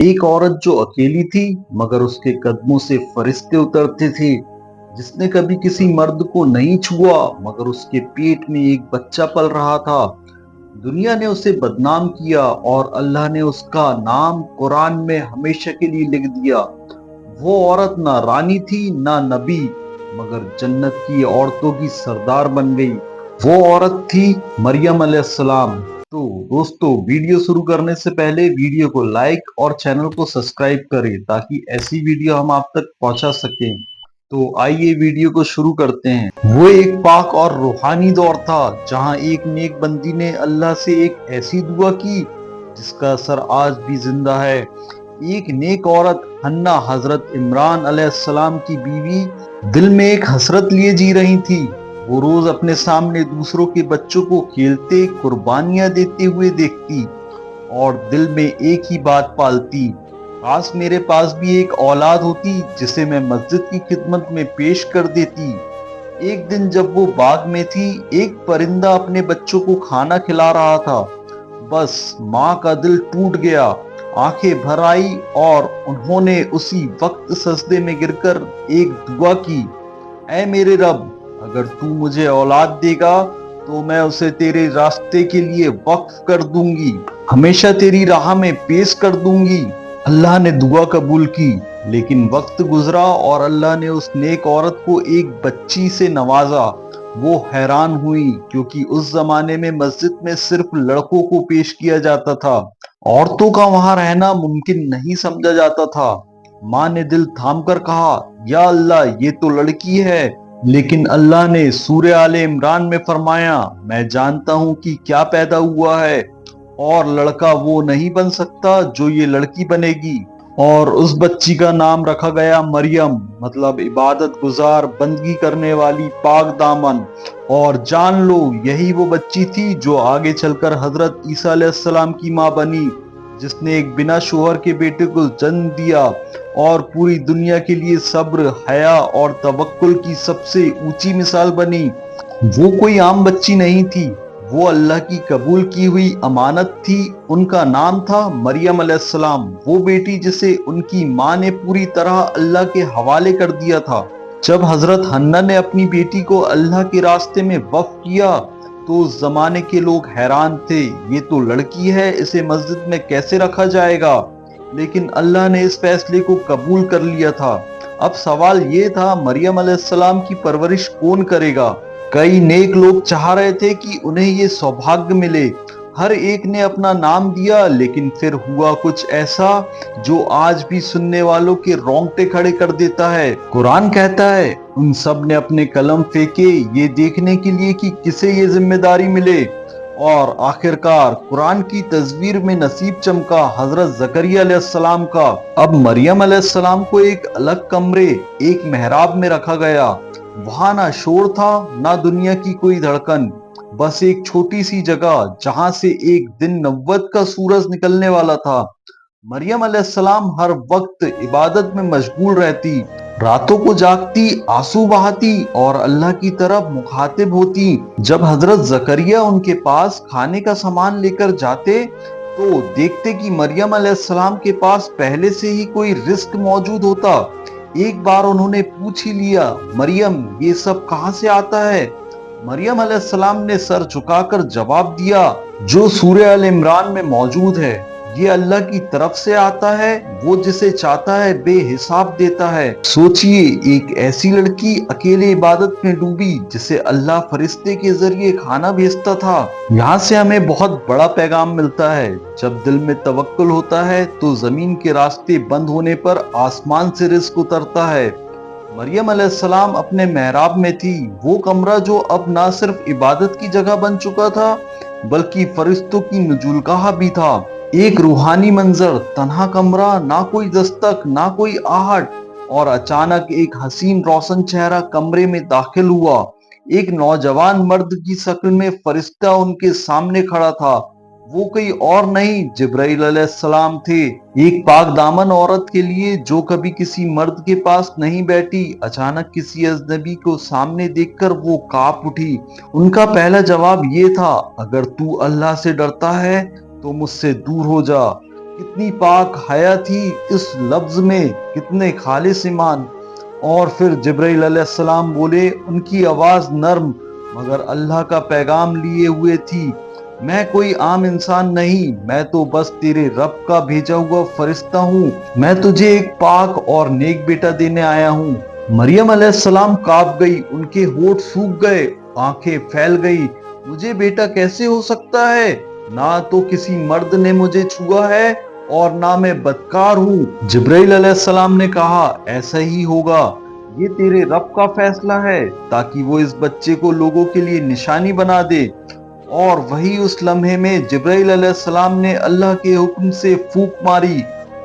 ایک عورت جو اکیلی تھی مگر اس کے قدموں سے فرشتے اترتے تھے، جس نے کبھی کسی مرد کو نہیں چھوا مگر اس کے پیٹ میں ایک بچہ پل رہا تھا۔ دنیا نے اسے بدنام کیا اور اللہ نے اس کا نام قرآن میں ہمیشہ کے لیے لکھ دیا۔ وہ عورت نہ رانی تھی نہ نبی، مگر جنت کی عورتوں کی سردار بن گئی۔ وہ عورت تھی مریم علیہ السلام۔ تو دوستو، ویڈیو شروع کرنے سے پہلے ویڈیو کو لائک اور چینل کو سبسکرائب کریں تاکہ ایسی ویڈیو ہم آپ تک پہنچا سکیں۔ تو آئیے ویڈیو کو شروع کرتے ہیں۔ وہ ایک پاک اور روحانی دور تھا جہاں ایک نیک بندی نے اللہ سے ایک ایسی دعا کی جس کا اثر آج بھی زندہ ہے۔ ایک نیک عورت حنا حضرت عمران علیہ السلام کی بیوی دل میں ایک حسرت لیے جی رہی تھی۔ وہ روز اپنے سامنے دوسروں کے بچوں کو کھیلتے قربانیاں دیتے ہوئے دیکھتی اور دل میں ایک ہی بات پالتی، کاش میرے پاس بھی ایک اولاد ہوتی جسے میں مسجد کی خدمت میں پیش کر دیتی۔ ایک دن جب وہ باغ میں تھی، ایک پرندہ اپنے بچوں کو کھانا کھلا رہا تھا۔ بس ماں کا دل ٹوٹ گیا، آنکھیں بھر آئی اور انہوں نے اسی وقت سجدے میں گر کر ایک دعا کی، اے میرے رب، اگر تو مجھے اولاد دے گا تو میں اسے تیرے راستے کے لیے وقف کر دوں گی، ہمیشہ تیری راہ میں پیش کر دوں گی۔ اللہ نے دعا قبول کی، لیکن وقت گزرا اور اللہ نے اس نیک عورت کو ایک بچی سے نوازا۔ وہ حیران ہوئی کیونکہ اس زمانے میں مسجد میں صرف لڑکوں کو پیش کیا جاتا تھا، عورتوں کا وہاں رہنا ممکن نہیں سمجھا جاتا تھا۔ ماں نے دل تھام کر کہا، یا اللہ، یہ تو لڑکی ہے۔ لیکن اللہ نے سورہ آل عمران میں فرمایا، میں جانتا ہوں کہ کیا پیدا ہوا ہے اور لڑکا وہ نہیں بن سکتا جو یہ لڑکی بنے گی۔ اور اس بچی کا نام رکھا گیا مریم، مطلب عبادت گزار، بندگی کرنے والی، پاک دامن۔ اور جان لو، یہی وہ بچی تھی جو آگے چل کر حضرت عیسیٰ علیہ السلام کی ماں بنی، جس نے ایک بنا شوہر کے بیٹے کو جنم دیا اور پوری دنیا کے لیے صبر، حیا اور توکل کی سب سے اونچی مثال بنی۔ وہ کوئی عام بچی نہیں تھی، وہ اللہ کی قبول کی ہوئی امانت تھی۔ ان کا نام تھا مریم علیہ السلام، وہ بیٹی جسے ان کی ماں نے پوری طرح اللہ کے حوالے کر دیا تھا۔ جب حضرت حنا نے اپنی بیٹی کو اللہ کے راستے میں وقف کیا تو اس زمانے کے لوگ حیران تھے، یہ تو لڑکی ہے، اسے مسجد میں کیسے رکھا جائے گا؟ لیکن اللہ نے اس فیصلے کو قبول کر لیا تھا۔ اب سوال یہ تھا، مریم علیہ السلام کی پرورش کون کرے گا؟ کئی نیک لوگ چاہ رہے تھے کہ انہیں یہ سوبھاگیہ ملے، ہر ایک نے اپنا نام دیا، لیکن پھر ہوا کچھ ایسا جو آج بھی سننے والوں کے رونگٹے کھڑے کر دیتا ہے۔ قرآن کہتا ہے، ان سب نے اپنے قلم پھینکے یہ دیکھنے کے لیے کہ کسے یہ ذمہ داری ملے، اور آخرکار قرآن کی تصویر میں نصیب چمکا حضرت زکریا علیہ السلام کا۔ اب مریم علیہ السلام کو ایک الگ کمرے، ایک محراب میں رکھا گیا۔ وہاں نہ شور تھا نہ دنیا کی کوئی دھڑکن، بس ایک چھوٹی سی جگہ جہاں سے ایک دن نبوت کا سورج نکلنے والا تھا۔ مریم علیہ السلام ہر وقت عبادت میں مشغول رہتی، راتوں کو جاگتی، آنسو بہاتی اور اللہ کی طرف مخاطب ہوتی۔ جب حضرت زکریا ان کے پاس کھانے کا سامان لے کر جاتے تو دیکھتے کہ مریم علیہ السلام کے پاس پہلے سے ہی کوئی رزق موجود ہوتا۔ ایک بار انہوں نے پوچھ ہی لیا، مریم، یہ سب کہاں سے آتا ہے؟ مریم علیہ السلام نے سر جھکا کر جواب دیا، جو سورہ آل عمران میں موجود ہے، یہ اللہ کی طرف سے آتا ہے، وہ جسے چاہتا ہے بے حساب دیتا ہے۔ سوچئے، ایک ایسی لڑکی اکیلے عبادت میں ڈوبی جسے اللہ فرشتے کے ذریعے کھانا بھیجتا تھا۔ یہاں سے ہمیں بہت بڑا پیغام ملتا ہے، جب دل میں توکل ہوتا ہے تو زمین کے راستے بند ہونے پر آسمان سے رزق اترتا ہے۔ مریم علیہ السلام اپنے محراب میں تھی، وہ کمرہ جو اب نہ صرف عبادت کی جگہ بن چکا تھا بلکہ فرشتوں کی نزولگاہ بھی تھا۔ ایک روحانی منظر، تنہا کمرہ، نہ کوئی دستک، نہ کوئی آہٹ، اور اچانک ایک حسین روشن چہرہ کمرے میں داخل ہوا۔ ایک نوجوان مرد کی شکل میں فرشتہ ان کے سامنے کھڑا تھا۔ وہ کوئی اور نہیں، جبرائیل علیہ السلام تھے۔ ایک پاک دامن عورت کے لیے جو کبھی کسی مرد کے پاس نہیں بیٹھی، اچانک کسی اجنبی کو سامنے دیکھ کر وہ کانپ اٹھی۔ ان کا پہلا جواب یہ تھا، اگر تو اللہ سے ڈرتا ہے تو مجھ سے دور ہو جا۔ کتنی پاک حیا تھی اس لفظ میں، کتنے خالص ایمان۔ اور پھر جبرائیل علیہ السلام بولے، ان کی آواز نرم مگر اللہ کا پیغام لیے ہوئے تھی، میں کوئی عام انسان نہیں، میں تو بس تیرے رب کا بھیجا ہوا فرشتہ ہوں، میں تجھے ایک پاک اور نیک بیٹا دینے آیا ہوں۔ مریم علیہ السلام کانپ گئی، ان کے ہونٹ سوکھ گئے، آنکھیں پھیل گئی، مجھے بیٹا کیسے ہو سکتا ہے؟ نہ تو کسی مرد نے مجھے چھوا ہے اور نہ میں بدکار ہوں۔ جبرائیل علیہ السلام نے کہا، ایسا ہی ہوگا، یہ تیرے رب کا فیصلہ ہے تاکہ وہ اس بچے کو لوگوں کے لیے نشانی بنا دے۔ اور وہی اس لمحے میں جبرائیل علیہ السلام نے اللہ کے حکم سے پھونک ماری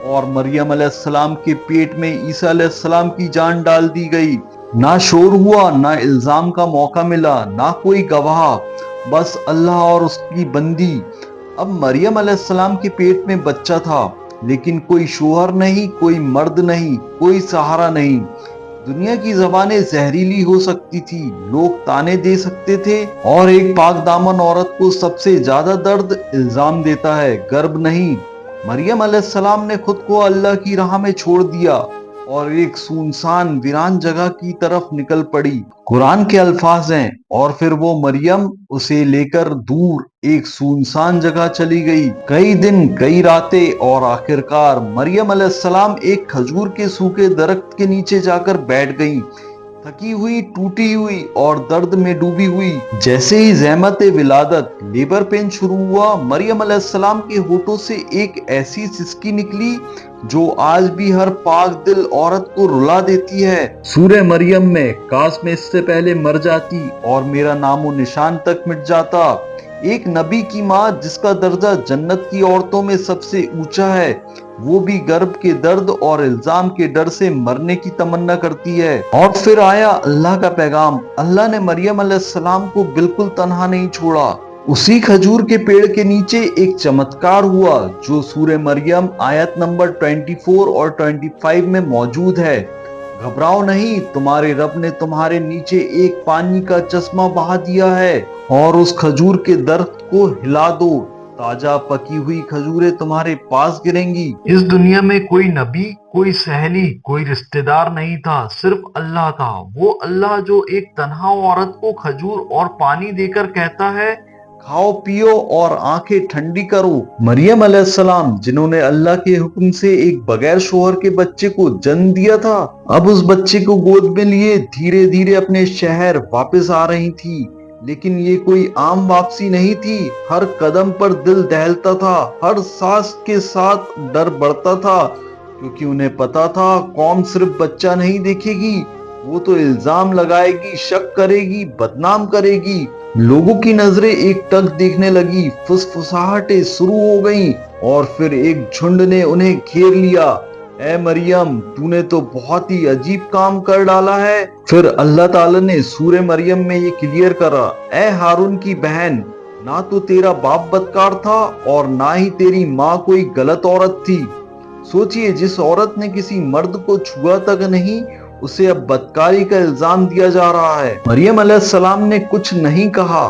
اور مریم علیہ السلام کے پیٹ میں عیسیٰ علیہ السلام کی جان ڈال دی گئی۔ نہ شور ہوا، نہ الزام کا موقع ملا، نہ کوئی گواہ، بس اللہ اور اس کی بندی۔ اب مریم علیہ السلام کے پیٹ میں بچہ تھا، لیکن کوئی شوہر نہیں، کوئی مرد نہیں، کوئی سہارا نہیں۔ دنیا کی زبانیں زہریلی ہو سکتی تھی، لوگ تانے دے سکتے تھے، اور ایک پاک دامن عورت کو سب سے زیادہ درد الزام دیتا ہے، گرب نہیں۔ مریم علیہ السلام نے خود کو اللہ کی راہ میں چھوڑ دیا اور ایک سنسان ویران جگہ کی طرف نکل پڑی۔ قرآن کے الفاظ ہیں، اور پھر وہ مریم اسے لے کر دور ایک سنسان جگہ چلی گئی، کئی دن کئی راتیں، اور آخرکار مریم علیہ السلام ایک کھجور کے سوکھے درخت کے نیچے جا کر بیٹھ گئیں، تھکی ہوئی، ٹوٹی ہوئی اور درد میں ڈوبی ہوئی۔ جیسے ہی زحمت ولادت، لیبر پین شروع ہوا، مریم علیہ السلام کے ہونٹوں سے ایک ایسی سسکی نکلی جو آج بھی ہر پاک دل عورت کو رلا دیتی ہے۔ سورہ مریم میں، کاش میں اس سے پہلے مر جاتی اور میرا نام و نشان تک مٹ جاتا۔ ایک نبی کی ماں جس کا درجہ جنت کی عورتوں میں سب سے اونچا ہے، وہ بھی گرب کے درد اور الزام کے ڈر سے مرنے کی تمنا کرتی ہے۔ اور پھر آیا اللہ کا پیغام۔ اللہ نے مریم علیہ السلام کو بالکل تنہا نہیں چھوڑا۔ اسی کھجور کے پیڑ کے نیچے ایک چمتکار ہوا جو سورہ مریم آیت نمبر 24 اور 25 میں موجود ہے۔ گھبراؤ نہیں، تمہارے رب نے تمہارے نیچے ایک پانی کا چشمہ بہا دیا ہے، اور اس کھجور کے درخت کو ہلا دو، تازہ پکی ہوئی کھجوریں تمہارے پاس گریں گی۔ اس دنیا میں کوئی نبی، کوئی سہیلی، کوئی رشتہ دار نہیں تھا، صرف اللہ تھا۔ وہ اللہ جو ایک تنہا عورت کو کھجور اور پانی دے کر کہتا ہے، کھاؤ پیو اور آنکھیں ٹھنڈی کرو۔ مریم علیہ السلام جنہوں نے اللہ کے حکم سے ایک بغیر شوہر کے بچے کو جنم دیا تھا، اب اس بچے کو گود میں لیے دھیرے دھیرے اپنے شہر واپس آ رہی تھی۔ لیکن یہ کوئی عام واپسی نہیں تھی، ہر قدم پر دل دہلتا تھا، ہر سانس کے ساتھ ڈر بڑھتا تھا، کیونکہ انہیں پتا تھا قوم صرف بچہ نہیں دیکھے گی، وہ تو الزام لگائے گی، شک کرے گی، بدنام کرے گی۔ لوگوں کی نظریں ایک ٹک دیکھنے لگی، فسفساہٹیں شروع ہو گئیں، اور پھر ایک جھنڈ نے انہیں گھیر لیا۔ اے مریم، تو نے تو بہت ہی عجیب کام کر ڈالا ہے۔ پھر اللہ تعالیٰ نے سورہ مریم میں یہ کلیئر کرا، اے ہارون کی بہن، نہ تو تیرا باپ بدکار تھا اور نہ ہی تیری ماں کوئی غلط عورت تھی۔ سوچئے، جس عورت نے کسی مرد کو چھوا تک نہیں، اسے اب بدکاری کا الزام دیا جا رہا ہے۔ مریم علیہ السلام نے کچھ نہیں کہا،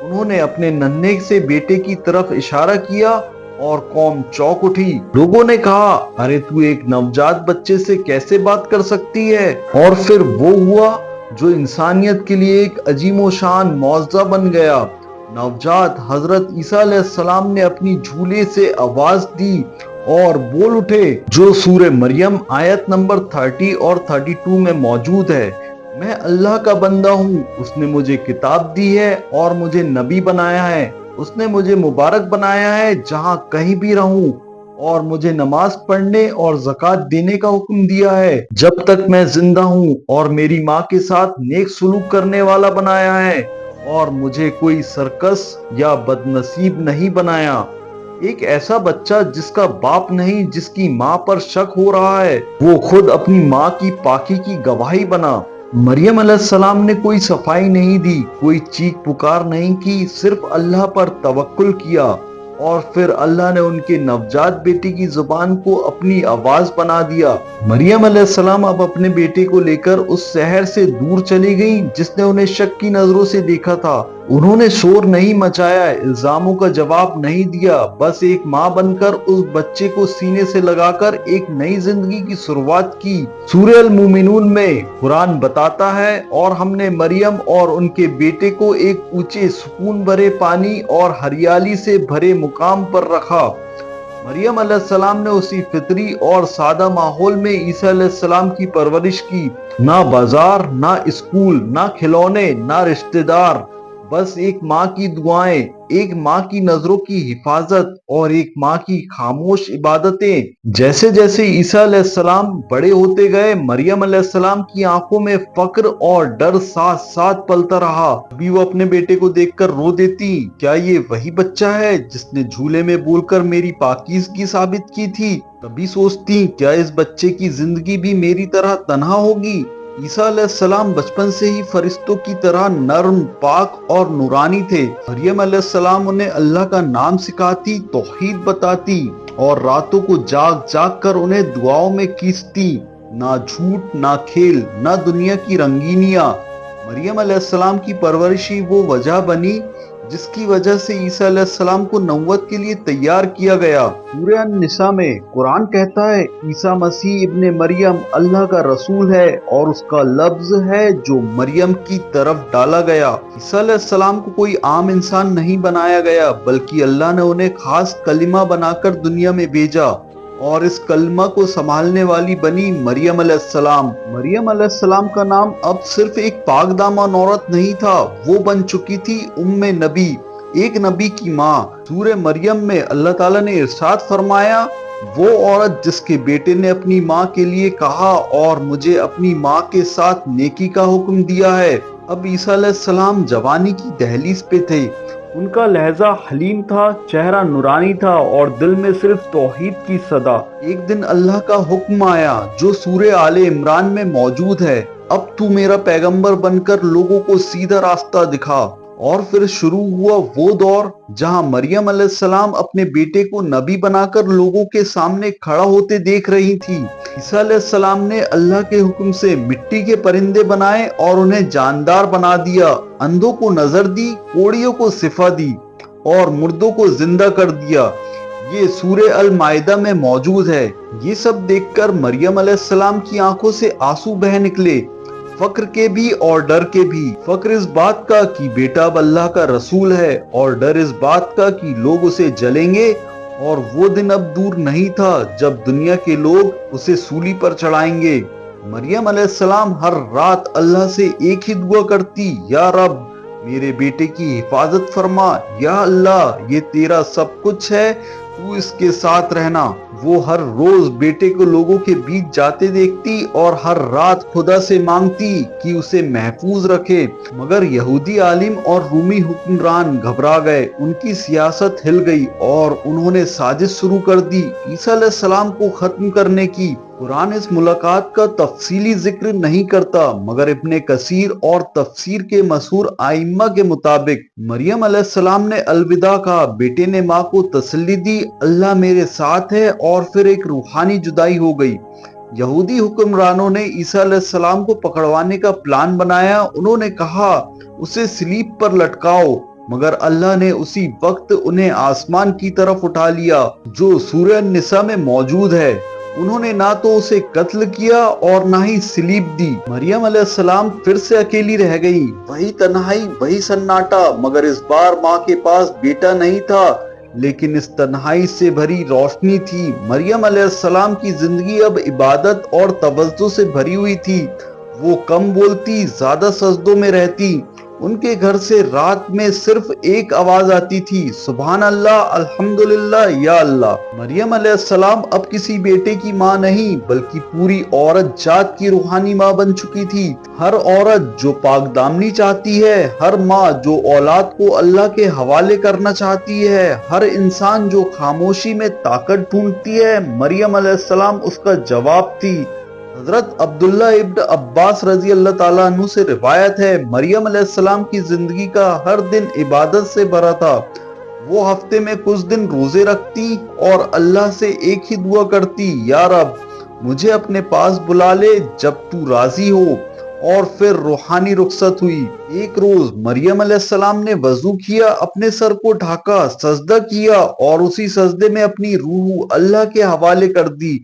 انہوں نے اپنے ننھے سے بیٹے کی طرف اشارہ کیا اور قوم چونک اٹھی۔ لوگوں نے کہا، ارے تو ایک نوجات بچے سے کیسے بات کر سکتی ہے؟ اور پھر وہ ہوا جو انسانیت کے لیے ایک عظیم و شان معجزہ بن گیا۔ نوجات حضرت عیسیٰ علیہ السلام نے اپنی جھولے سے آواز دی اور بول اٹھے، جو سورہ مریم آیت نمبر 30 اور 32 میں موجود ہے، میں اللہ کا بندہ ہوں، اس نے مجھے کتاب دی ہے اور مجھے نبی بنایا ہے، اس نے مجھے مبارک بنایا ہے جہاں کہیں بھی رہوں، اور مجھے نماز پڑھنے اور زکوٰۃ دینے کا حکم دیا ہے جب تک میں زندہ ہوں، اور میری ماں کے ساتھ نیک سلوک کرنے والا بنایا ہے، اور مجھے کوئی سرکش یا بد نصیب نہیں بنایا۔ ایک ایسا بچہ جس کا باپ نہیں، جس کی ماں پر شک ہو رہا ہے، وہ خود اپنی ماں کی پاکی کی گواہی بنا۔ مریم علیہ السلام نے کوئی صفائی نہیں دی، کوئی چیخ پکار نہیں کی، صرف اللہ پر توکل کیا، اور پھر اللہ نے ان کے نوجات بیٹے کی زبان کو اپنی آواز بنا دیا۔ مریم علیہ السلام اب اپنے بیٹے کو لے کر اس شہر سے دور چلی گئیں جس نے انہیں شک کی نظروں سے دیکھا تھا، انہوں نے شور نہیں مچایا، الزاموں کا جواب نہیں دیا، بس ایک ماں بن کر اس بچے کو سینے سے لگا کر ایک نئی زندگی کی شروعات کی۔ سورہ المومنون میں قرآن بتاتا ہے، اور ہم نے مریم اور ان کے بیٹے کو ایک اونچے سکون بھرے پانی اور ہریالی سے بھرے مقام پر رکھا۔ مریم علیہ السلام نے اسی فطری اور سادہ ماحول میں عیسیٰ علیہ السلام کی پرورش کی۔ نہ بازار، نہ اسکول، نہ کھلونے، نہ رشتہ دار، بس ایک ماں کی دعائیں، ایک ماں کی نظروں کی حفاظت اور ایک ماں کی خاموش عبادتیں۔ جیسے جیسے عیسیٰ علیہ السلام بڑے ہوتے گئے، مریم علیہ السلام کی آنکھوں میں فخر اور ڈر ساتھ ساتھ پلتا رہا۔ ابھی وہ اپنے بیٹے کو دیکھ کر رو دیتی، کیا یہ وہی بچہ ہے جس نے جھولے میں بول کر میری پاکیزگی ثابت کی تھی؟ کبھی سوچتی، کیا اس بچے کی زندگی بھی میری طرح تنہا ہوگی؟ عیسیٰ علیہ السلام بچپن سے ہی فرشتوں کی طرح نرم، پاک اور نورانی تھے۔ مریم علیہ السلام انہیں اللہ کا نام سکھاتی، توحید بتاتی اور راتوں کو جاگ جاگ کر انہیں دعاؤں میں کیستی۔ نہ جھوٹ، نہ کھیل، نہ دنیا کی رنگینیاں۔ مریم علیہ السلام کی پرورش ہی وہ وجہ بنی جس کی وجہ سے عیسیٰ علیہ السلام کو نبوت کے لیے تیار کیا گیا۔ سورہ النساء میں قرآن کہتا ہے، عیسیٰ مسیح ابن مریم اللہ کا رسول ہے اور اس کا لفظ ہے جو مریم کی طرف ڈالا گیا۔ عیسیٰ علیہ السلام کو کوئی عام انسان نہیں بنایا گیا، بلکہ اللہ نے انہیں خاص کلمہ بنا کر دنیا میں بھیجا، اور اس کلمہ کو سنبھالنے والی بنی مریم علیہ السلام۔ مریم علیہ السلام کا نام اب صرف ایک پاک دامن عورت نہیں تھا، وہ بن چکی تھی ام نبی، ایک نبی کی ماں۔ سورہ مریم میں اللہ تعالیٰ نے ارشاد فرمایا، وہ عورت جس کے بیٹے نے اپنی ماں کے لیے کہا، اور مجھے اپنی ماں کے ساتھ نیکی کا حکم دیا ہے۔ اب عیسیٰ علیہ السلام جوانی کی دہلیز پہ تھے۔ ان کا لہجہ حلیم تھا، چہرہ نورانی تھا، اور دل میں صرف توحید کی صدا۔ ایک دن اللہ کا حکم آیا جو سورہ آل عمران میں موجود ہے، اب تو میرا پیغمبر بن کر لوگوں کو سیدھا راستہ دکھا۔ اور پھر شروع ہوا وہ دور جہاں مریم علیہ السلام اپنے بیٹے کو نبی بنا کر لوگوں کے سامنے کھڑا ہوتے دیکھ رہی تھی۔ عیسیٰ علیہ السلام نے اللہ کے حکم سے مٹی کے پرندے بنائے اور انہیں جاندار بنا دیا، اندھوں کو نظر دی، کوڑیوں کو شفا دی، اور مردوں کو زندہ کر دیا۔ یہ سورہ المائدہ میں موجود ہے۔ یہ سب دیکھ کر مریم علیہ السلام کی آنکھوں سے آنسو بہہ نکلے، فخر کے بھی اور ڈر کے بھی۔ فخر اس بات کا کہ بیٹا اب اللہ کا رسول ہے، اور ڈر اس بات کا کہ لوگ اسے جلیں گے، اور وہ دن اب دور نہیں تھا جب دنیا کے لوگ اسے سولی پر چڑھائیں گے۔ مریم علیہ السلام ہر رات اللہ سے ایک ہی دعا کرتی، یا رب میرے بیٹے کی حفاظت فرما، یا اللہ یہ تیرا سب کچھ ہے، تو اس کے ساتھ رہنا۔ وہ ہر روز بیٹے کو لوگوں کے بیچ جاتے دیکھتی اور ہر رات خدا سے مانگتی کہ اسے محفوظ رکھے، مگر یہودی عالم اور رومی حکمران گھبرا گئے، ان کی سیاست ہل گئی اور انہوں نے سازش شروع کر دی عیسیٰ علیہ السلام کو ختم کرنے کی۔ قرآن اس ملاقات کا تفصیلی ذکر نہیں کرتا، مگر ابن کثیر اور تفسیر کے مشہور ائمہ کے مطابق مریم علیہ السلام نے الوداع کہا، بیٹے نے ماں کو تسلی دی، اللہ میرے ساتھ ہے، اور پھر ایک روحانی جدائی ہو گئی۔ یہودی حکمرانوں نے عیسیٰ علیہ السلام کو پکڑوانے کا پلان بنایا، انہوں نے کہا اسے صلیب پر لٹکاؤ، مگر اللہ نے اسی وقت انہیں آسمان کی طرف اٹھا لیا، جو سورہ النساء میں موجود ہے۔ انہوں نے نہ تو اسے قتل کیا اور نہ ہی صلیب دی۔ مریم علیہ السلام پھر سے اکیلی رہ گئی، وہی تنہائی، وہی سناٹا، مگر اس بار ماں کے پاس بیٹا نہیں تھا، لیکن اس تنہائی سے بھری روشنی تھی۔ مریم علیہ السلام کی زندگی اب عبادت اور توجہ سے بھری ہوئی تھی۔ وہ کم بولتی، زیادہ سجدوں میں رہتی۔ ان کے گھر سے رات میں صرف ایک آواز آتی تھی، سبحان اللہ، الحمدللہ، یا اللہ۔ مریم علیہ السلام اب کسی بیٹے کی ماں نہیں، بلکہ پوری عورت جات کی روحانی ماں بن چکی تھی۔ ہر عورت جو پاک دامنی چاہتی ہے، ہر ماں جو اولاد کو اللہ کے حوالے کرنا چاہتی ہے، ہر انسان جو خاموشی میں طاقت ڈھونڈتی ہے، مریم علیہ السلام اس کا جواب تھی۔ حضرت عبداللہ ابن عباس رضی اللہ تعالیٰ عنہ سے روایت ہے، مریم علیہ السلام کی زندگی کا ہر دن عبادت سے بھرا تھا۔ وہ ہفتے میں کچھ دن روزے رکھتی اور اللہ سے ایک ہی دعا کرتی، یا رب مجھے اپنے پاس بلا لے جب تو راضی ہو، اور پھر روحانی رخصت ہوئی۔ ایک روز مریم علیہ السلام نے وضو کیا، اپنے سر کو ڈھاکا، سجدہ کیا اور اسی سجدے میں اپنی روح اللہ کے حوالے کر دی۔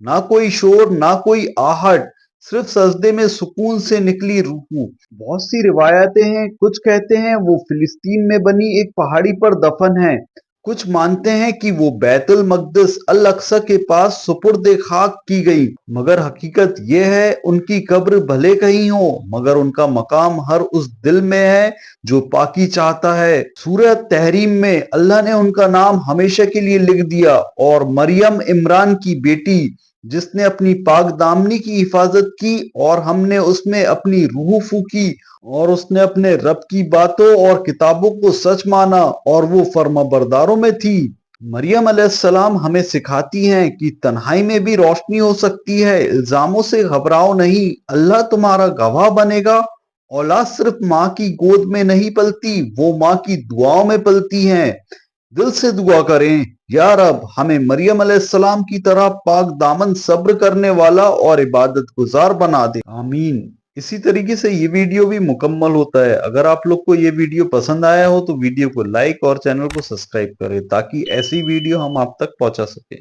نہ کوئی شور، نہ کوئی آہٹ، صرف سجدے میں سکون سے نکلی روح۔ بہت سی روایتیں ہیں، کچھ کہتے ہیں وہ فلسطین میں بنی ایک پہاڑی پر دفن ہے، کچھ مانتے ہیں کہ وہ بیت المقدس الاقصی کے پاس سپرد خاک کی گئی، مگر حقیقت یہ ہے ان کی قبر بھلے کہیں ہو مگر ان کا مقام ہر اس دل میں ہے جو پاکی چاہتا ہے۔ سورہ تحریم میں اللہ نے ان کا نام ہمیشہ کے لیے لکھ دیا، اور مریم عمران کی بیٹی جس نے اپنی پاک دامنی کی حفاظت کی اور ہم نے اس میں اپنی روح پھونکی، اور اس نے اپنے رب کی باتوں اور کتابوں کو سچ مانا اور وہ فرما برداروں میں تھی۔ مریم علیہ السلام ہمیں سکھاتی ہیں کہ تنہائی میں بھی روشنی ہو سکتی ہے۔ الزاموں سے گھبراؤ نہیں، اللہ تمہارا گواہ بنے گا۔ اولاد صرف ماں کی گود میں نہیں پلتی، وہ ماں کی دعاؤں میں پلتی ہیں۔ دل سے دعا کریں، یا رب ہمیں مریم علیہ السلام کی طرح پاک دامن صبر کرنے والا اور عبادت گزار بنا دے، آمین۔ اسی طریقے سے یہ ویڈیو بھی مکمل ہوتا ہے۔ اگر آپ لوگ کو یہ ویڈیو پسند آیا ہو تو ویڈیو کو لائک اور چینل کو سبسکرائب کریں تاکہ ایسی ویڈیو ہم آپ تک پہنچا سکیں۔